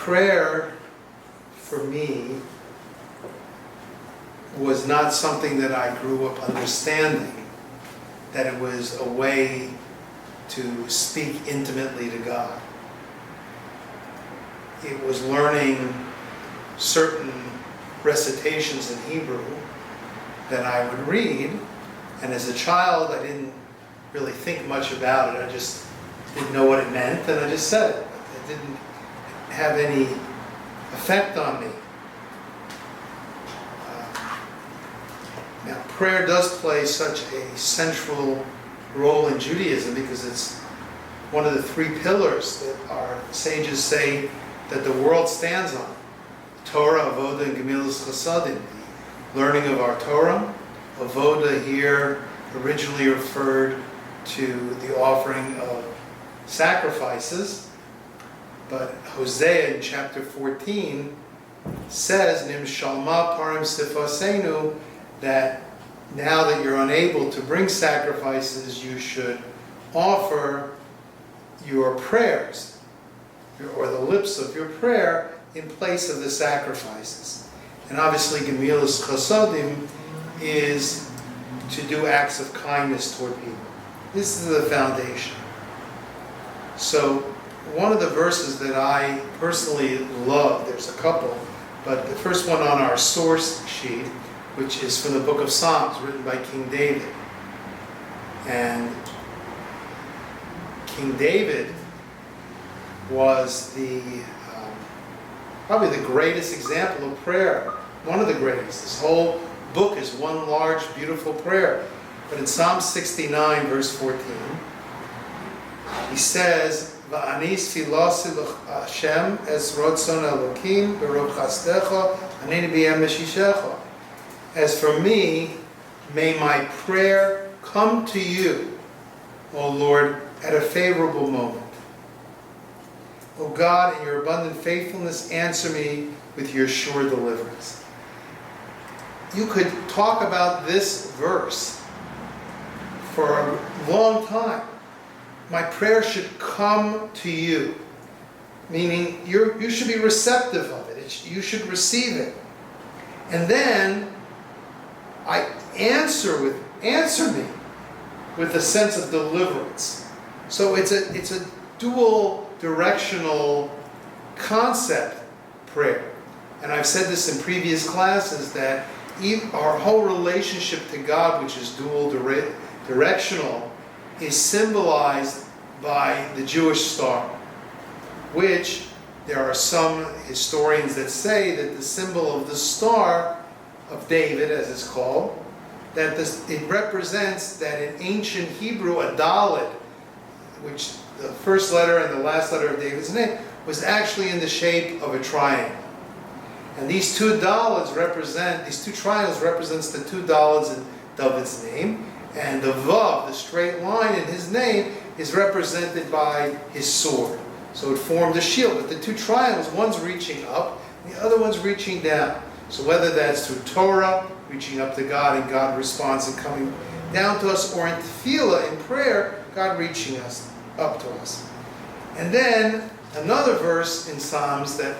prayer for me was not something that I grew up understanding, that it was a way to speak intimately to God. It was learning certain recitations in Hebrew that I would read, and as a child I didn't really think much about it. I just didn't know what it meant, and I just said it. It didn't have any effect on me. Now, prayer does play such a central role in Judaism because it's one of the three pillars that our sages say that the world stands on. Torah, Avoda, and Gemilas Chasadim. The learning of our Torah. Avoda here originally referred to the offering of sacrifices, but Hosea in chapter 14 says, Nim Shalma Parim Sifasenu, that now that you're unable to bring sacrifices, you should offer your prayers, or the lips of your prayer, in place of the sacrifices. And obviously, Gemilas Chasadim is to do acts of kindness toward people. This is the foundation. So, one of the verses that I personally love, there's a couple, but the first one on our source sheet, which is from the book of Psalms, written by King David. And King David was probably the greatest example of prayer. One of the greatest. This whole book is one large, beautiful prayer. But in Psalm 69, verse 14, he says, Va'anis filasi l'Hashem es rotzon Elokim b'rov chastecha aneni b'yem meshishecha. As for me, may my prayer come to you, O Lord, at a favorable moment. O God, in your abundant faithfulness, answer me with your sure deliverance. You could talk about this verse for a long time. My prayer should come to you, meaning you should be receptive of it. You should receive it. And then I answer me with a sense of deliverance. So it's a dual directional concept prayer. And I've said this in previous classes that our whole relationship to God, which is dual directional, is symbolized by the Jewish star, which there are some historians that say that the symbol of the star of David, as it's called, that it represents that in ancient Hebrew, a Dalet, which the first letter and the last letter of David's name, was actually in the shape of a triangle. And these two triangles represents the two Daleds in David's name, and the Vav, the straight line in his name, is represented by his sword. So it formed a shield. But the two triangles, one's reaching up, and the other one's reaching down. So whether that's through Torah, reaching up to God, and God responds and coming down to us, or in Fila, in prayer, God reaching us up to us. And then another verse in Psalms that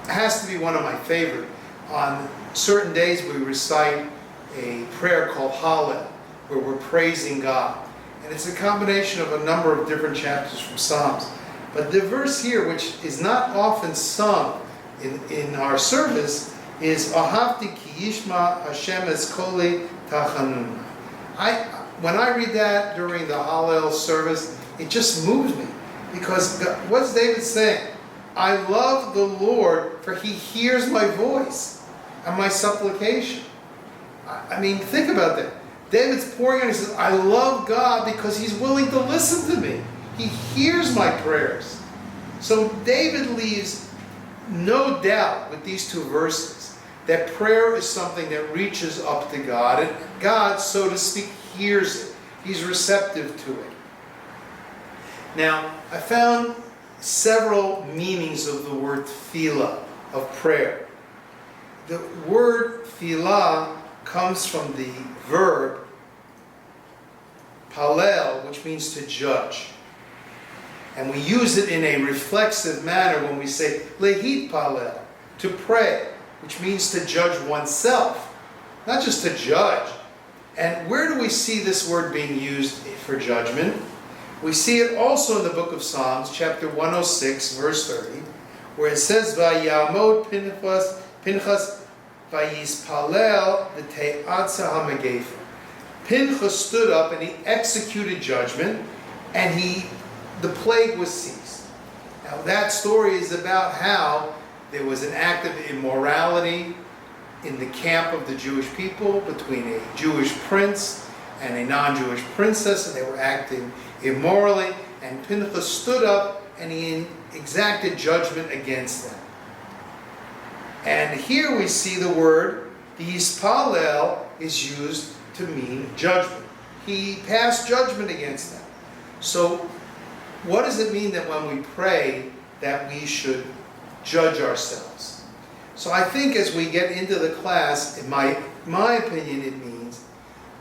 has to be one of my favorite. On certain days we recite a prayer called Hallel, where we're praising God. And it's a combination of a number of different chapters from Psalms. But the verse here, which is not often sung in our service, is Ahavti ki yishma Hashem es koli tachanun. When I read that during the Hallel service, it just moves me. Because what's David saying? I love the Lord, for he hears my voice and my supplication. I mean, think about that. David's pouring out, he says, I love God because he's willing to listen to me. He hears my prayers. So David leaves no doubt with these two verses that prayer is something that reaches up to God, and God, so to speak, hears it. He's receptive to it. Now, I found several meanings of the word Fila, of prayer. The word Fila comes from the verb palel, which means to judge. And we use it in a reflexive manner when we say lehitpalel, to pray, which means to judge oneself, not just to judge. And where do we see this word being used for judgment? We see it also in the book of Psalms, chapter 106, verse 30, where it says, Vayamod Pinchas vayispalel v'te'atza hamegefa. Pinchas stood up and he executed judgment, and the plague was ceased. Now that story is about how there was an act of immorality in the camp of the Jewish people between a Jewish prince and a non-Jewish princess, and they were acting immorally, and Pinchas stood up and he exacted judgment against them. And here we see the word yispalel is used to mean judgment. He passed judgment against them. So what does it mean that when we pray that we should judge ourselves? So I think as we get into the class, in my opinion, it means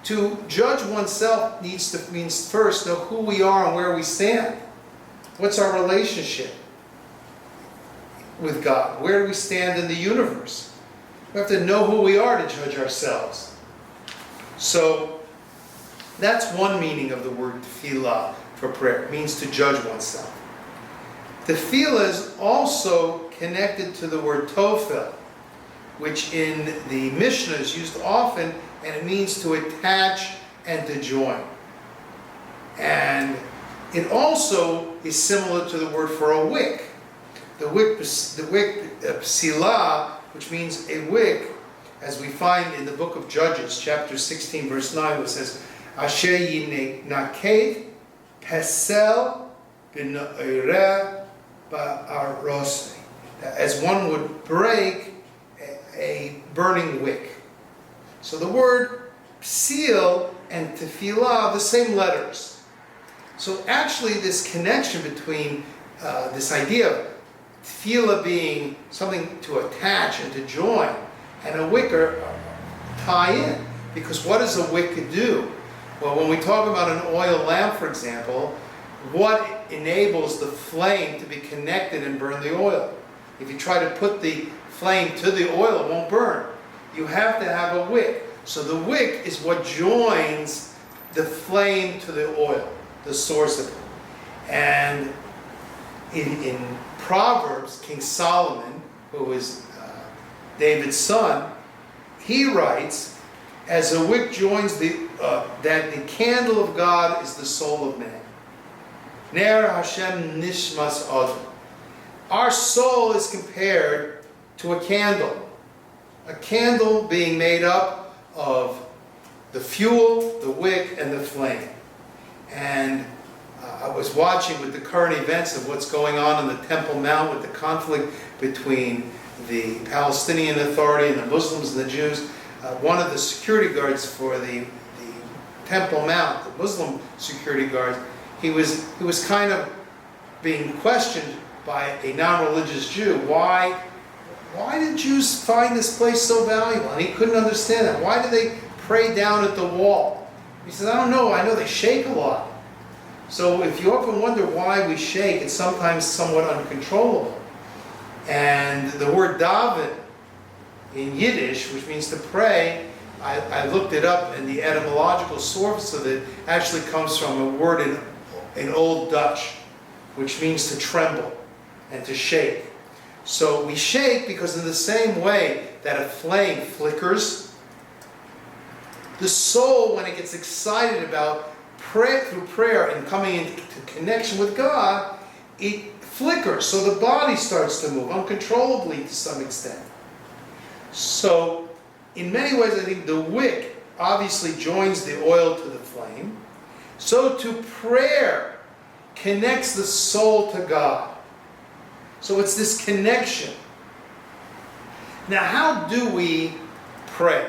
to judge oneself means first know who we are and where we stand. What's our relationship with God? Where do we stand in the universe? We have to know who we are to judge ourselves. So that's one meaning of the word Fila for prayer. It means to judge oneself. The Fila is also connected to the word tofel, which in the Mishnah is used often, and it means to attach and to join. And it also is similar to the word for a wick. The wick psila, which means a wick, as we find in the book of Judges, chapter 16, verse 9, which says, Asher yinakeh pesel b'no'ireh ba'arosei. As one would break a burning wick. So the word psil and tefillah, the same letters. So actually this connection between this idea of tefillah being something to attach and to join, and a wick tie in. Because what does a wick do? Well, when we talk about an oil lamp, for example, what enables the flame to be connected and burn the oil? If you try to put the flame to the oil, it won't burn. You have to have a wick. So the wick is what joins the flame to the oil, the source of it. And in Proverbs, King Solomon, who is David's son, he writes, as a wick joins that the candle of God is the soul of man. Ner Hashem nishmas adam. Our soul is compared to a candle being made up of the fuel, the wick, and the flame. And I was watching with the current events of what's going on in the Temple Mount with the conflict between the Palestinian Authority and the Muslims and the Jews. One of the security guards for the Temple Mount, the Muslim security guards, he was kind of being questioned by a non-religious Jew. Why did Jews find this place so valuable? And he couldn't understand that. Why do they pray down at the wall? He said, I don't know. I know they shake a lot. So if you often wonder why we shake, it's sometimes somewhat uncontrollable. And the word daven in Yiddish, which means to pray, I looked it up, and the etymological source of it actually comes from a word in Old Dutch, which means to tremble and to shake. So we shake because in the same way that a flame flickers, the soul, when it gets excited about through prayer and coming into connection with God, it flickers. So the body starts to move uncontrollably to some extent. So in many ways, I think the wick obviously joins the oil to the flame. So too prayer connects the soul to God. So it's this connection. Now, how do we pray?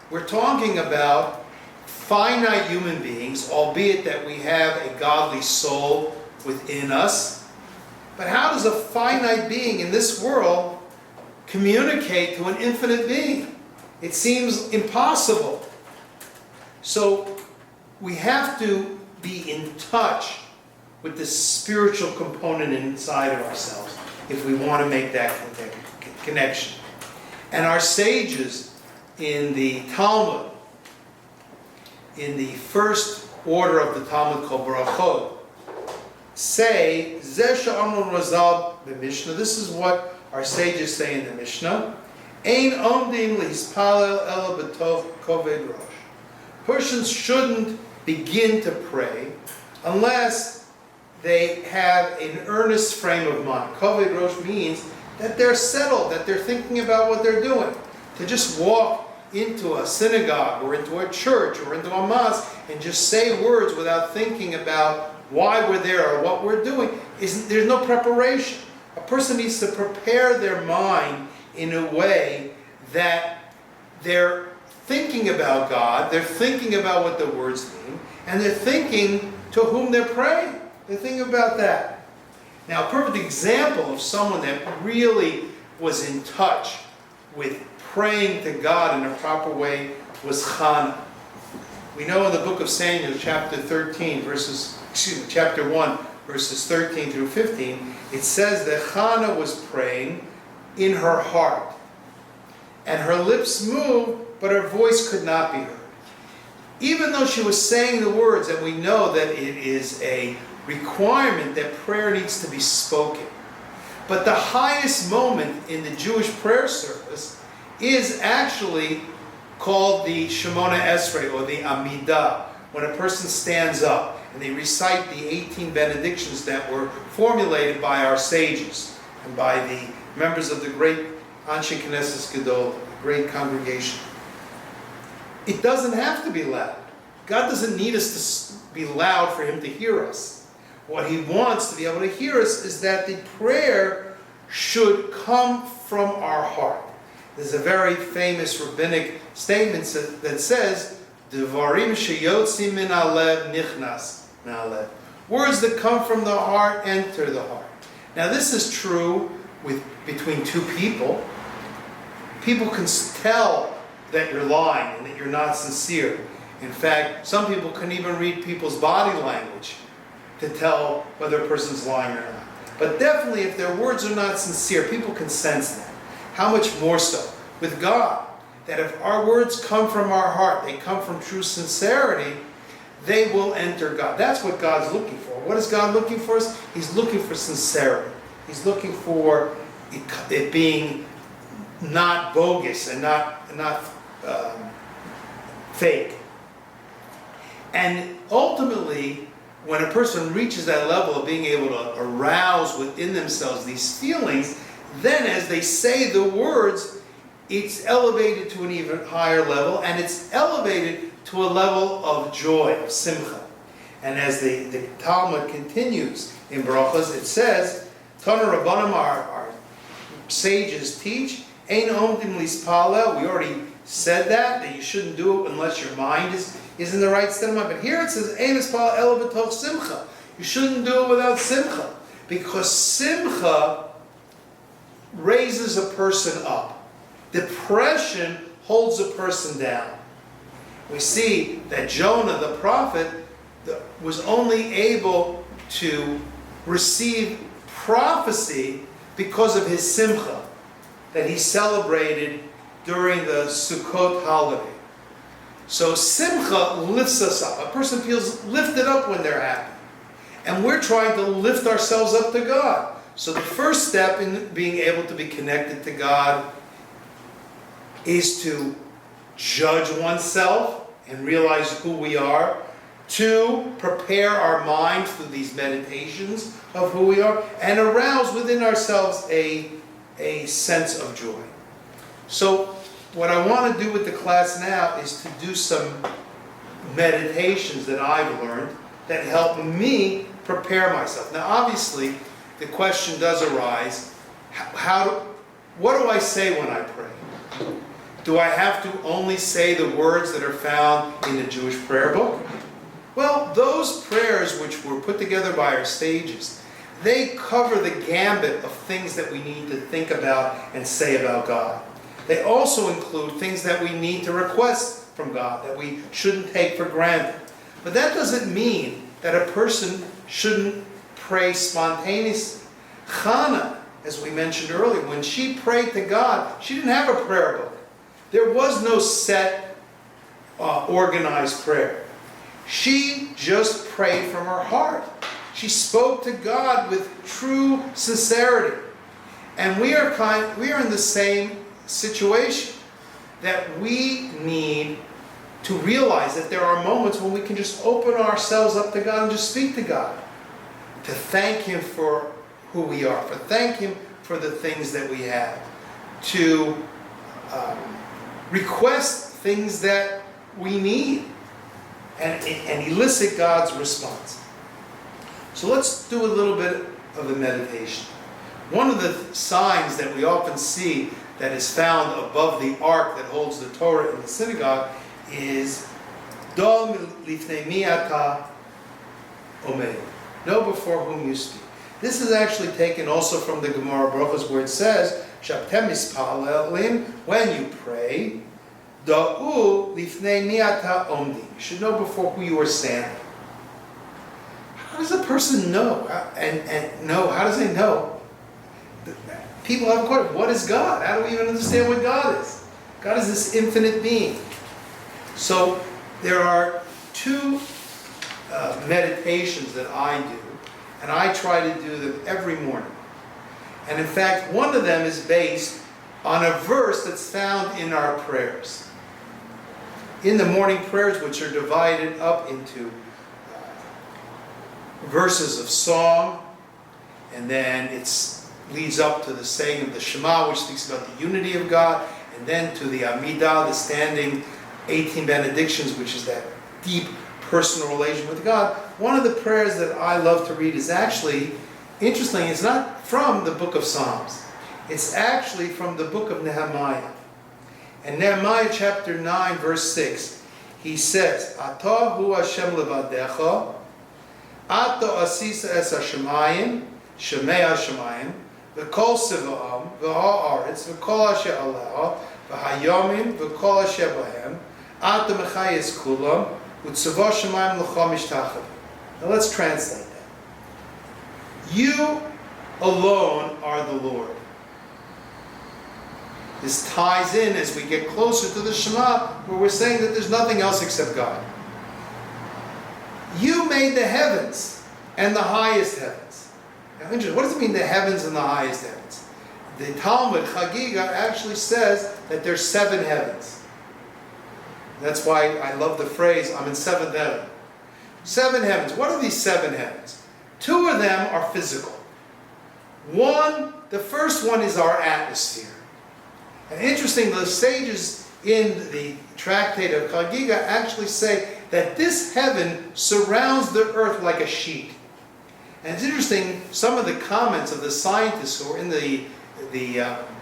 We're talking about finite human beings, albeit that we have a godly soul within us. But how does a finite being in this world communicate to an infinite being? It seems impossible. So we have to be in touch with this spiritual component inside of ourselves if we want to make that connection. And our sages in the Talmud, in the first order of the Talmud called Brachot, say, Zeh she'amru Razal b'Mishnah, this is what our sages say in the Mishnah, Ein omdim lihispalel ela b'tov koved rosh. Persons shouldn't begin to pray unless they have an earnest frame of mind. Koved rosh means that they're settled, that they're thinking about what they're doing. To just walk into a synagogue or into a church or into a mosque and just say words without thinking about why we're there or what we're doing, there's no preparation. A person needs to prepare their mind in a way that they're thinking about God, they're thinking about what the words mean, and they're thinking to whom they're praying. They're thinking about that. Now, a perfect example of someone that really was in touch with praying to God in a proper way was Hannah. We know in the book of Samuel, chapter 1, verses 13 through 15, it says that Hannah was praying in her heart. And her lips moved, but her voice could not be heard. Even though she was saying the words, and we know that it is a requirement that prayer needs to be spoken. But the highest moment in the Jewish prayer service is actually called the Shemona Esrei, or the Amidah, when a person stands up and they recite the 18 benedictions that were formulated by our sages and by the members of the great Anshe Knesset Gadol, the great congregation. It doesn't have to be loud. God doesn't need us to be loud for Him to hear us. What He wants to be able to hear us is that the prayer should come from our heart. There's a very famous rabbinic statement that says, Devarim sheyotzim min halev nichnas me'alev. Words that come from the heart enter the heart. Now this is true between two people. People can tell that you're lying and that you're not sincere. In fact, some people can even read people's body language to tell whether a person's lying or not. But definitely, if their words are not sincere, people can sense that. How much more so with God? That if our words come from our heart, they come from true sincerity, they will enter God. That's what God's looking for. What is God looking for us? He's looking for sincerity. He's looking for it being not bogus and not fake. And ultimately, when a person reaches that level of being able to arouse within themselves these feelings, then as they say the words, it's elevated to an even higher level, and it's elevated to a level of joy, of simcha. And as the Talmud continues in Brachos, it says, Tana Rabbanim, our sages teach, Ein omdim lispalel. We already said that you shouldn't do it unless your mind is in the right state of mind. But here it says, Ein lispalel ela b'toch simcha. You shouldn't do it without simcha. Because simcha raises a person up. Depression holds a person down. We see that Jonah, the prophet, was only able to receive prophecy because of his simcha that he celebrated during the Sukkot holiday. So simcha lifts us up. A person feels lifted up when they're happy. And we're trying to lift ourselves up to God. So the first step in being able to be connected to God is to judge oneself and realize who we are. 2, prepare our mind through these meditations of who we are, and arouse within ourselves a sense of joy. So what I want to do with the class now is to do some meditations that I've learned that help me prepare myself. Now obviously the question does arise, what do I say when I pray? Do I have to only say the words that are found in the Jewish prayer book? Well, those prayers which were put together by our sages, they cover the gambit of things that we need to think about and say about God. They also include things that we need to request from God, that we shouldn't take for granted. But that doesn't mean that a person shouldn't pray spontaneously. Hannah, as we mentioned earlier, when she prayed to God, she didn't have a prayer book. There was no set, organized prayer. She just prayed from her heart. She spoke to God with true sincerity. And we are in the same situation, that we need to realize that there are moments when we can just open ourselves up to God and just speak to God. To thank Him for who we are, to thank Him for the things that we have, to request things that we need, and elicit God's response. So let's do a little bit of the meditation. One of the signs that we often see that is found above the ark that holds the Torah in the synagogue is Do lifnei mi ata omed. Know before whom you speak. This is actually taken also from the Gemara Brachos, where it says, Shabtem mispalelim, when you pray, Da'u lifnei mi ata omdi. You should know before who you are standing. How does a person know? And know, how does they know? People have a question, what is God? How do we even understand what God is? God is this infinite being. So there are two meditations that I do, and I try to do them every morning. And in fact, one of them is based on a verse that's found in our prayers. In the morning prayers, which are divided up into verses of song, and then it leads up to the saying of the Shema, which speaks about the unity of God, and then to the Amidah, the standing 18 benedictions, which is that deep personal relation with God. One of the prayers that I love to read is actually, interesting, it's not from the book of Psalms. It's actually from the book of Nehemiah. And Nehemiah chapter 9, verse 6, he says, Atah hu Hashem levadecha, Ato asisa es hashemayim, shemei hashemayim, v'kol siva'am, v'ha'aretz, v'kol asher aleha, v'hayomim, v'kol asher bahem, Ato mechayes kulam, u'tzavah shemayim l'cha mishtachave. Now let's translate that. You alone are the Lord. This ties in as we get closer to the Shema, where we're saying that there's nothing else except God. You made the heavens and the highest heavens. Now, interesting. What does it mean, the heavens and the highest heavens? The Talmud, Chagiga, actually says that there's 7 heavens. That's why I love the phrase, I'm in 7th heaven. 7 heavens. What are these 7 heavens? 2 of them are physical. The first one is our atmosphere. And interesting, the sages in the tractate of Chagiga actually say that this heaven surrounds the earth like a sheet. And it's interesting, some of the comments of the scientists who are in the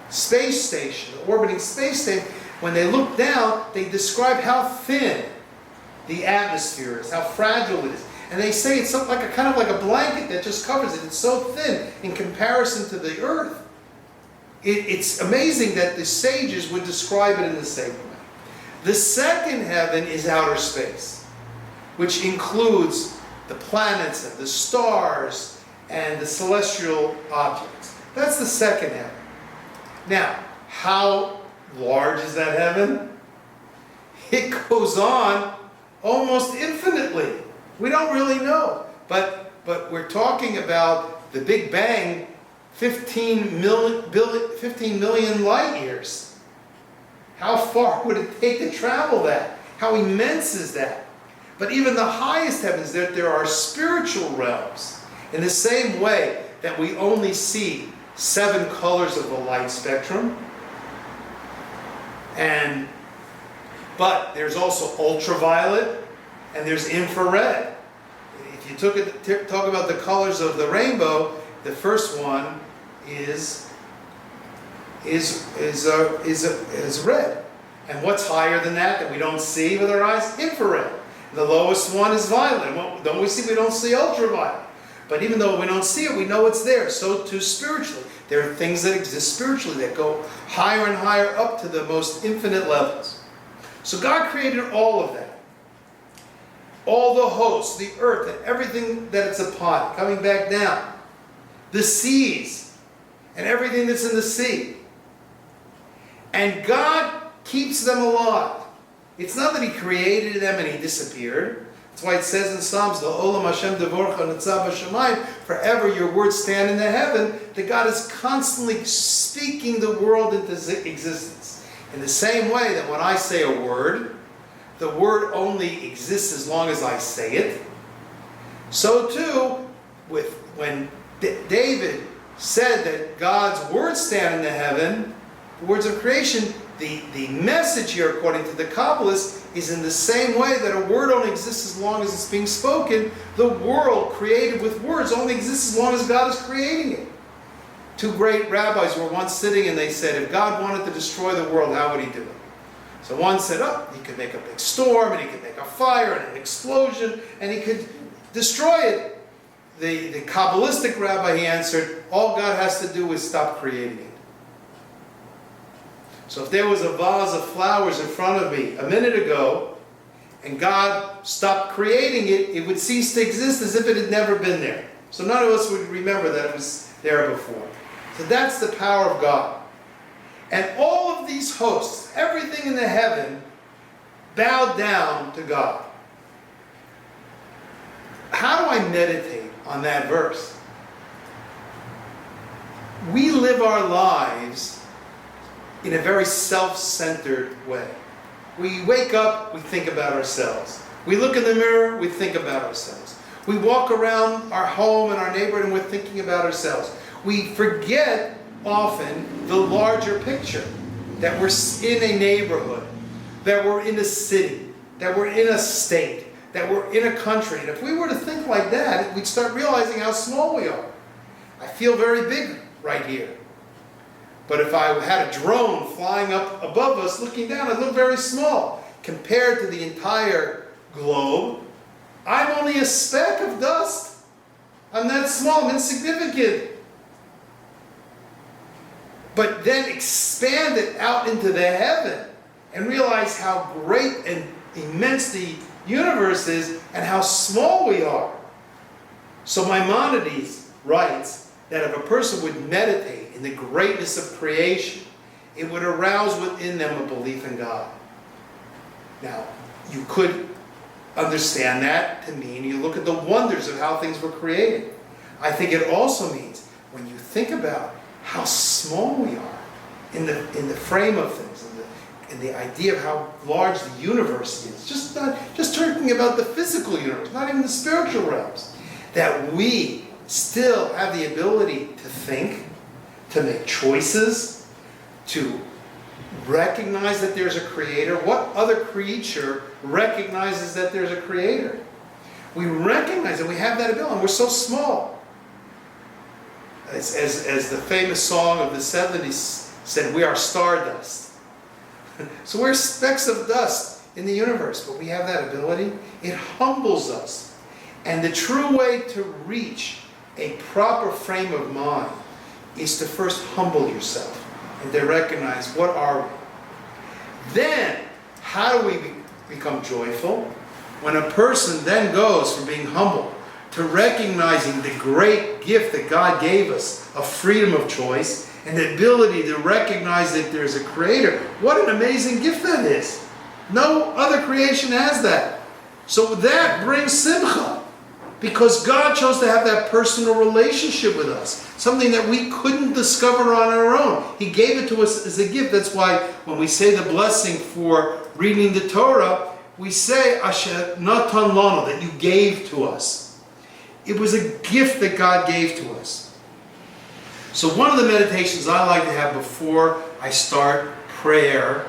space station, the orbiting space station, when they look down, they describe how thin the atmosphere is, how fragile it is. And they say it's something like kind of like a blanket that just covers it. It's so thin in comparison to the earth. It's amazing that the sages would describe it in the same way. The second heaven is outer space, which includes the planets and the stars and the celestial objects. That's the second heaven. Now, how large is that heaven? It goes on almost infinitely. We don't really know. But we're talking about the Big Bang, 15 million light years. How far would it take to travel that? How immense is that? But even the highest heavens, there are spiritual realms. In the same way that we only see 7 colors of the light spectrum. But there's also ultraviolet and there's infrared. If you talk about the colors of the rainbow, the first one is red. And what's higher than that we don't see with our eyes? Infrared. The lowest one is violet. What don't we see? We don't see ultraviolet. But even though we don't see it, we know it's there. So too spiritually. There are things that exist spiritually that go higher and higher up to the most infinite levels. So God created all of that. all the hosts, the earth, and everything that it's upon, coming back down. The seas, and everything that's in the sea. And God keeps them alive. It's not that He created them and He disappeared. That's why it says in Psalms, "L'olam Hashem devorcha netzav b'shamayim," forever your words stand in the heaven, that God is constantly speaking the world into existence. In the same way that when I say a word, the word only exists as long as I say it. So too, when David said that God's words stand in the heaven, the words of creation, the message here, according to the Kabbalists, is in the same way that a word only exists as long as it's being spoken. The world created with words only exists as long as God is creating it. Two great rabbis were once sitting and they said, if God wanted to destroy the world, how would He do it? So one said, He could make a big storm, and He could make a fire and an explosion, and He could destroy it. The Kabbalistic rabbi, he answered, all God has to do is stop creating it. So if there was a vase of flowers in front of me a minute ago, and God stopped creating it, it would cease to exist as if it had never been there. So none of us would remember that it was there before. So that's the power of God. And all of these hosts, everything in the heaven, bowed down to God. How do I meditate on that verse? We live our lives in a very self-centered way. We wake up, we think about ourselves. We look in the mirror, we think about ourselves. We walk around our home and our neighborhood and we're thinking about ourselves. We forget often the larger picture, that we're in a neighborhood, that we're in a city, that we're in a state, that we're in a country. And if we were to think like that, we'd start realizing how small we are. I feel very big right here. But if I had a drone flying up above us, looking down, I'd look very small. Compared to the entire globe, I'm only a speck of dust. I'm that small, I'm insignificant. But then expand it out into the heaven and realize how great and immense the universe is and how small we are. So Maimonides writes that if a person would meditate in the greatness of creation, it would arouse within them a belief in God. Now, you could understand that to mean you look at the wonders of how things were created. I think it also means when you think about how small we are in the frame of things, and the idea of how large the universe is, just talking about the physical universe, not even the spiritual realms, that we still have the ability to think, to make choices, to recognize that there's a creator. What other creature recognizes that there's a creator? We recognize that we have that ability, and we're so small. As the famous song of the 70s said, we are stardust. So we're specks of dust in the universe, but we have that ability. It humbles us. And the true way to reach a proper frame of mind is to first humble yourself and to recognize what are we. Then, how do we become joyful? When a person then goes from being humble to recognizing the great gift that God gave us of freedom of choice and the ability to recognize that there's a creator. What an amazing gift that is. No other creation has that. So that brings simcha, because God chose to have that personal relationship with us, something that we couldn't discover on our own. He gave it to us as a gift. That's why when we say the blessing for reading the Torah, we say Asher Natan Lanu, that you gave to us. It was a gift that God gave to us. So one of the meditations I like to have before I start prayer,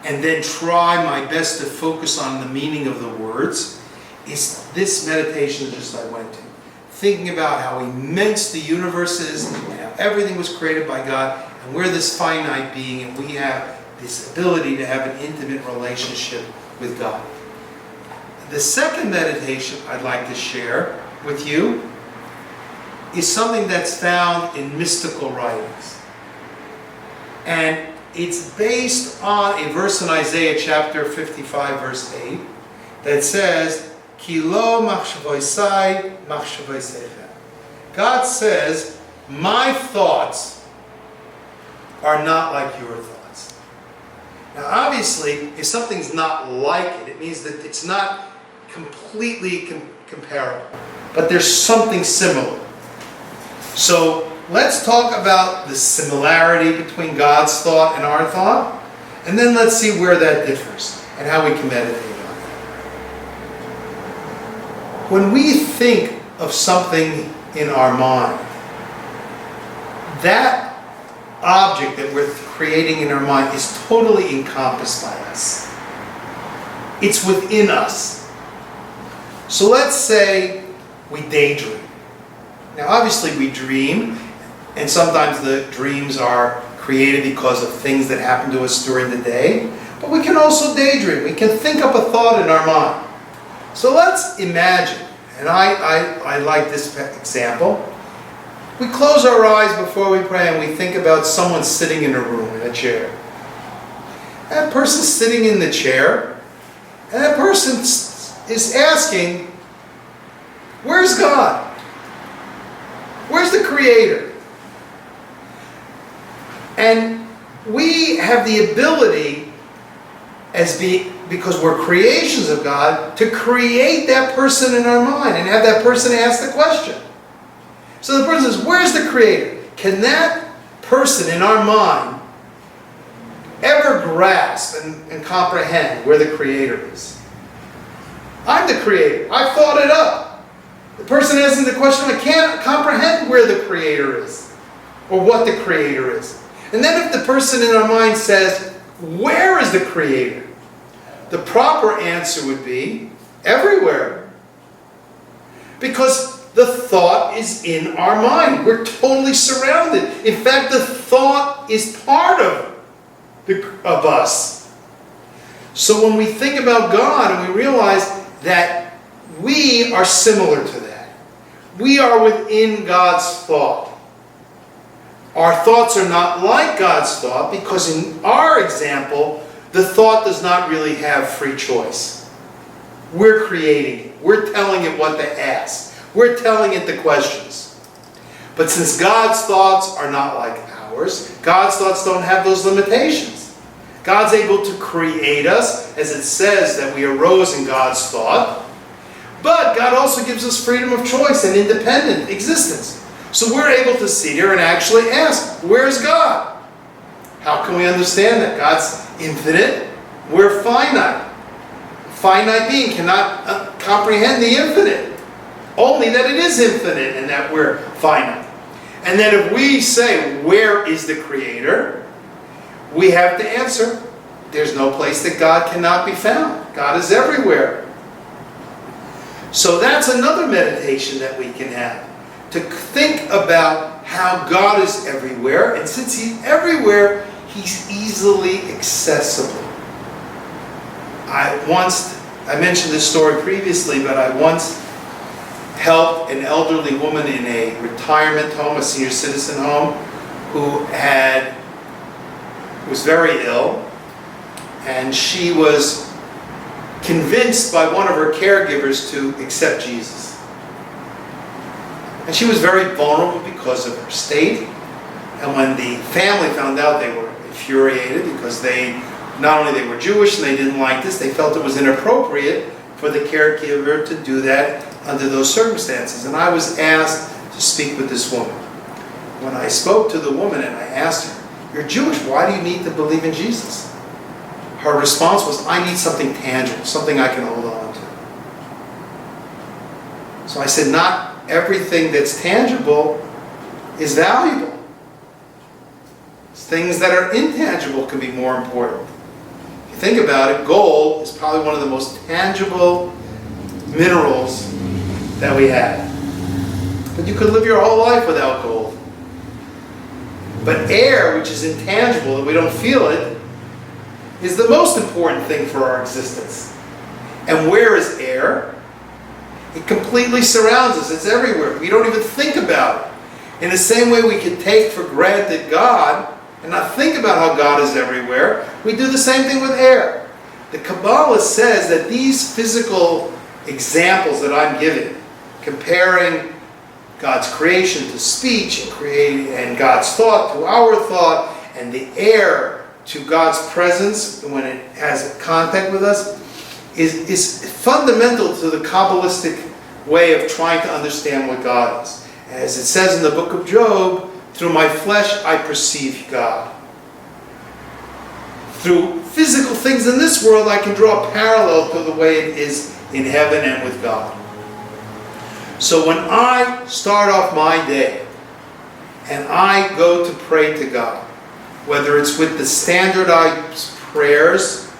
and then try my best to focus on the meaning of the words, is this meditation just I went to. Thinking about how immense the universe is, and how everything was created by God, and we're this finite being, and we have this ability to have an intimate relationship with God. The second meditation I'd like to share with you is something that's found in mystical writings. And it's based on a verse in Isaiah chapter 55, verse 8. that says, Ki lo machshavoisai machshavoisechem. God says, my thoughts are not like your thoughts. Now obviously, if something's not like it, it means that it's not completely comparable. But there's something similar. So let's talk about the similarity between God's thought and our thought, and then let's see where that differs and how we can meditate on it. When we think of something in our mind, that object that we're creating in our mind is totally encompassed by us. It's within us. So let's say we daydream. Now obviously we dream, and sometimes the dreams are created because of things that happen to us during the day, but we can also daydream. We can think up a thought in our mind. So let's imagine, and I like this example. We close our eyes before we pray and we think about someone sitting in a room, in a chair. That person's sitting in the chair, and that person is asking, where's God? Where's the Creator? And we have the ability, because we're creations of God, to create that person in our mind and have that person ask the question. So the person says, where's the Creator? Can that person in our mind ever grasp and comprehend where the Creator is? I'm the Creator. I thought it up. The person asking the question, I can't comprehend where the Creator is or what the Creator is. And then if the person in our mind says, where is the Creator? The proper answer would be, everywhere. Because the thought is in our mind. We're totally surrounded. In fact, the thought is part of us. So when we think about God and we realize that we are similar to that. We are within God's thought. Our thoughts are not like God's thought because in our example, the thought does not really have free choice. We're creating it. We're telling it what to ask. We're telling it the questions. But since God's thoughts are not like ours, God's thoughts don't have those limitations. God's able to create us, as it says that we arose in God's thought. But God also gives us freedom of choice and independent existence. So we're able to sit here and actually ask, where's God? How can we understand that? God's infinite. We're finite. Finite being cannot comprehend the infinite. Only that it is infinite and that we're finite. And then if we say, where is the Creator? We have to answer, there's no place that God cannot be found. God is everywhere. So that's another meditation that we can have. To think about how God is everywhere. And since He's everywhere, He's easily accessible. I mentioned this story previously, but I once helped an elderly woman in a retirement home, a senior citizen home, who was very ill, and she was convinced by one of her caregivers to accept Jesus. And she was very vulnerable because of her state, and when the family found out, they were infuriated because not only they were Jewish and they didn't like this, they felt it was inappropriate for the caregiver to do that under those circumstances. And I was asked to speak with this woman. When I spoke to the woman and I asked her, you're Jewish, why do you need to believe in Jesus? Her response was, I need something tangible, something I can hold on to. So I said, not everything that's tangible is valuable. Things that are intangible can be more important. If you think about it, gold is probably one of the most tangible minerals that we have. But you could live your whole life without gold. But air, which is intangible, and we don't feel it, is the most important thing for our existence. And where is air? It completely surrounds us. It's everywhere. We don't even think about it. In the same way we can take for granted God and not think about how God is everywhere, we do the same thing with air. the Kabbalah says that these physical examples that I'm giving, comparing God's creation to speech and God's thought to our thought, and the air to God's presence when it has contact with us, is fundamental to the Kabbalistic way of trying to understand what God is. As it says in the book of Job, through my flesh I perceive God. Through physical things in this world, I can draw a parallel to the way it is in heaven and with God. So when I start off my day and I go to pray to God, whether it's with the standardized prayers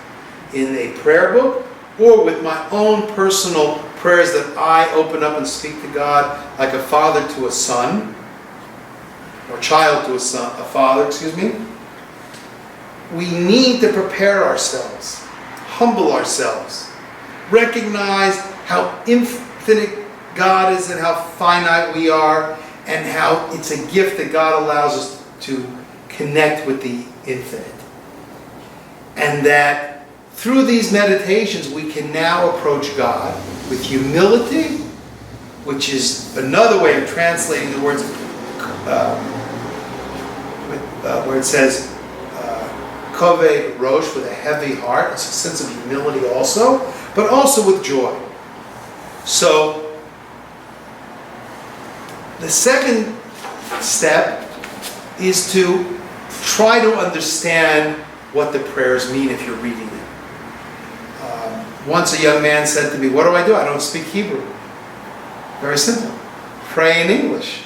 in a prayer book or with my own personal prayers that I open up and speak to God like a father to a son, or child to a father, we need to prepare ourselves, humble ourselves, recognize how infinite God is and how finite we are, and how it's a gift that God allows us to connect with the infinite. And that through these meditations we can now approach God with humility, which is another way of translating the words where it says Kaveh Rosh, with a heavy heart. It's a sense of humility also, but also with joy. So the second step is to try to understand what the prayers mean if you're reading them. Once a young man said to me, "What do? I don't speak Hebrew." Very simple. Pray in English.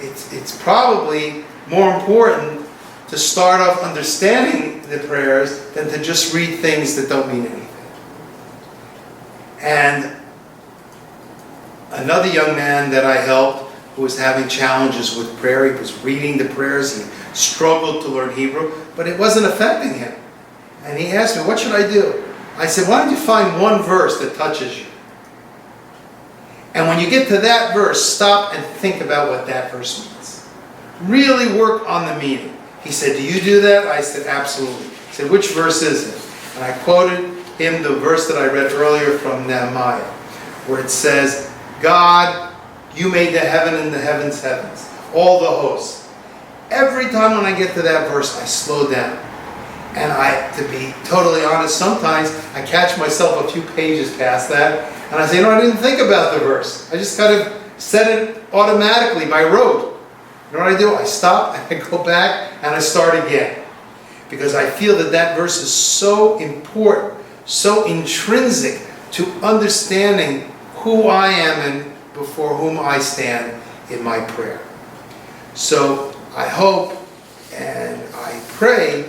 It's probably more important to start off understanding the prayers than to just read things that don't mean anything. And another young man that I helped who was having challenges with prayer, he was reading the prayers, he struggled to learn Hebrew, but it wasn't affecting him. And he asked me, "What should I do?" I said, "Why don't you find one verse that touches you? And when you get to that verse, stop and think about what that verse means. Really work on the meaning." He said, "Do you do that?" I said, "Absolutely." He said, "Which verse is it?" And I quoted him the verse that I read earlier from Nehemiah, where it says, "God, you made the heaven and the heavens, all the hosts." Every time when I get to that verse, I slow down. And to be totally honest, sometimes I catch myself a few pages past that, and I say, I didn't think about the verse. I just kind of said it automatically by rote. You know what I do? I stop, and I go back, and I start again. Because I feel that verse is so important, so intrinsic to understanding who I am and before whom I stand in my prayer. So I hope and I pray,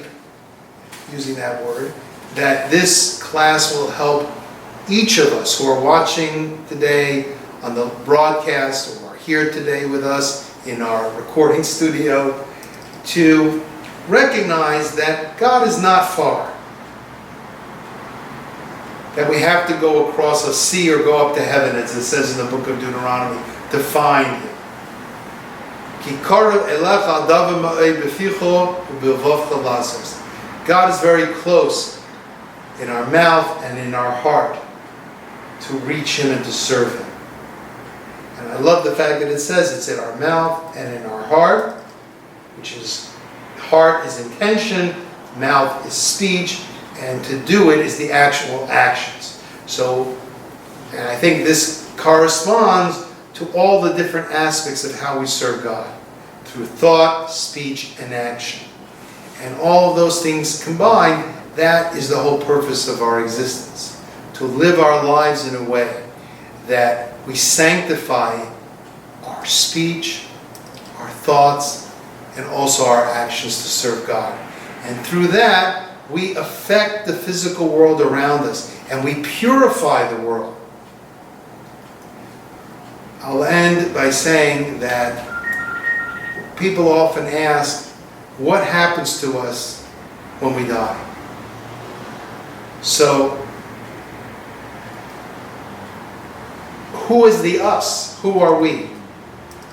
using that word, that this class will help each of us who are watching today on the broadcast or are here today with us in our recording studio to recognize that God is not far. That we have to go across a sea or go up to heaven, as it says in the book of Deuteronomy, to find Him. God is very close in our mouth and in our heart to reach Him and to serve Him. And I love the fact that it says it's in our mouth and in our heart, which is, heart is intention, mouth is speech, and to do it is the actual actions. So, and I think this corresponds to all the different aspects of how we serve God, through thought, speech, and action. And all of those things combined, that is the whole purpose of our existence. To live our lives in a way that we sanctify our speech, our thoughts, and also our actions to serve God. And through that, we affect the physical world around us, and we purify the world. I'll end by saying that people often ask, what happens to us when we die? So, who is the us? Who are we?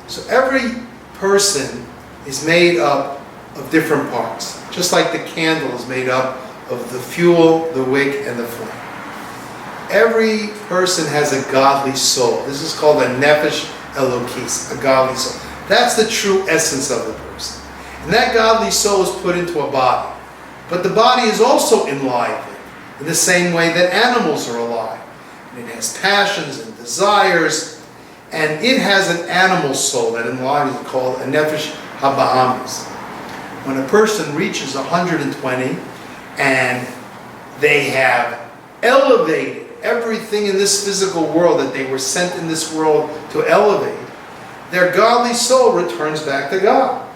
So every person is made up of different parts. Just like the candle is made up of the fuel, the wick, and the flame. Every person has a godly soul. This is called a nefesh elokis, a godly soul. That's the true essence of the person. And that godly soul is put into a body. But the body is also enlivened in the same way that animals are alive. And it has passions and desires, and it has an animal soul that enlivens it, called a nefesh habahamis. When a person reaches 120 and they have elevated everything in this physical world that they were sent in this world to elevate, their godly soul returns back to God.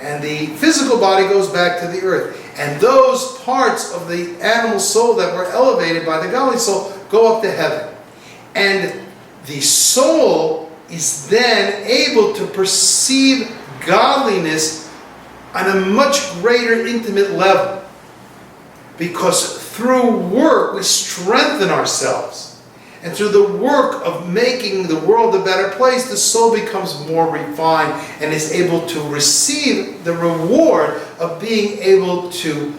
And the physical body goes back to the earth. And those parts of the animal soul that were elevated by the godly soul go up to heaven. And the soul is then able to perceive godliness on a much greater intimate level. Because through work we strengthen ourselves. And through the work of making the world a better place, the soul becomes more refined and is able to receive the reward of being able to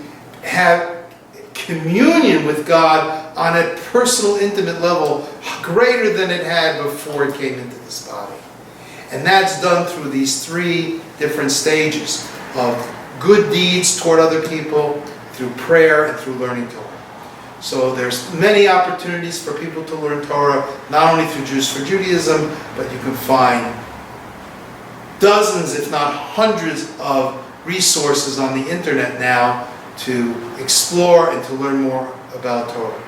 have communion with God on a personal, intimate level greater than it had before it came into this body. And that's done through these three different stages of good deeds toward other people, through prayer, and through learning Torah. So there's many opportunities for people to learn Torah, not only through Jews for Judaism, but you can find dozens, if not hundreds, of resources on the internet now to explore and to learn more about Torah.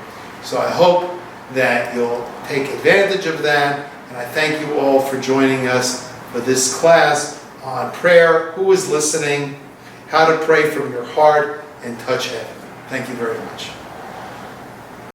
So I hope that you'll take advantage of that, and I thank you all for joining us for this class on prayer, who is listening, how to pray from your heart and touch heaven. Thank you very much.